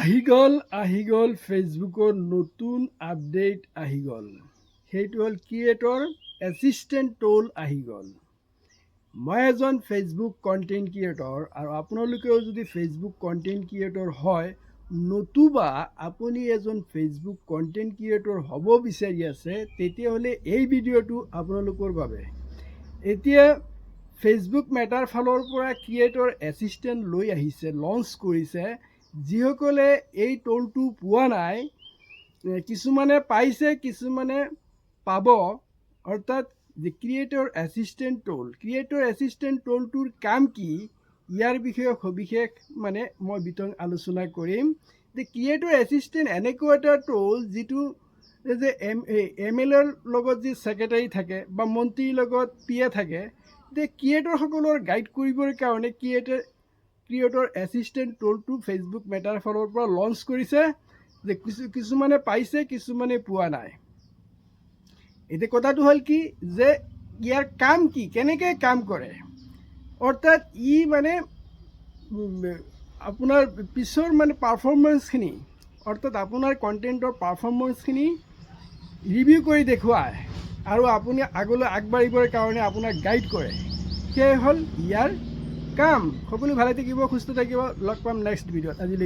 আহি গ'ল ফেচবুকৰ নতুন আপডেট আহি গ'ল। সেইটো হ'ল ক্ৰিয়েটৰ এছিষ্টেণ্ট টুল আহি গ'ল। মই এজন ফেচবুক কণ্টেণ্ট ক্ৰিয়েটৰ আৰু আপোনালোকেও যদি ফেচবুক কণ্টেণ্ট ক্ৰিয়েটৰ হয়, নতুবা আপুনি এজন ফেচবুক কণ্টেণ্ট ক্ৰিয়েটৰ হ'ব বিচাৰি আছে, তেতিয়াহ'লে এই ভিডিঅ'টো আপোনালোকৰ বাবে। এতিয়া ফেচবুক মেটাৰ ফালৰ পৰা ক্ৰিয়েটৰ এছিষ্টেণ্ট লৈ আহিছে, লঞ্চ কৰিছে। যিসকলে এই টুলটো পোৱা নাই, কিছুমানে পাইছে, কিছুমানে পাব। অৰ্থাৎ যে ক্ৰিয়েটৰ এছিষ্টেণ্ট টুলটোৰ কাম কি, ইয়াৰ বিষয়ে সবিশেষ মই বিতং আলোচনা কৰিম। যে ক্ৰিয়েটৰ এছিষ্টেণ্ট এনেকুৱা এটা টুল যিটো যে MLAৰ লগত যি ছেক্ৰেটাৰী থাকে বা মন্ত্ৰীৰ লগত PA থাকে, যে ক্ৰিয়েটৰসকলৰ গাইড কৰিবৰ কাৰণে ক্ৰিয়েটৰ এছিষ্টেণ্ট টুলটো ফেচবুক মেটাৰ ফালৰ পৰা লঞ্চ কৰিছে। যে কিছুমানে পাইছে, কিছুমানে পোৱা নাই। এতিয়া কথাটো হ'ল কি, যে ইয়াৰ কাম কি, কেনেকৈ কাম কৰে। অৰ্থাৎ আপোনাৰ পিছৰ পাৰফৰ্মেঞ্চখিনি, অৰ্থাৎ আপোনাৰ কণ্টেণ্টৰ পাৰফৰ্মেঞ্চখিনি ৰিভিউ কৰি দেখুৱায় আৰু আপুনি আগলৈ আগবাঢ়িবৰ কাৰণে আপোনাক গাইড কৰে। সেয়াই হ'ল ইয়াৰ কাম। সকলো ভালে থাকিব, সুস্থ থাকিব। লগ পাম নেক্সট ভিডিঅ'ত। আজিলৈ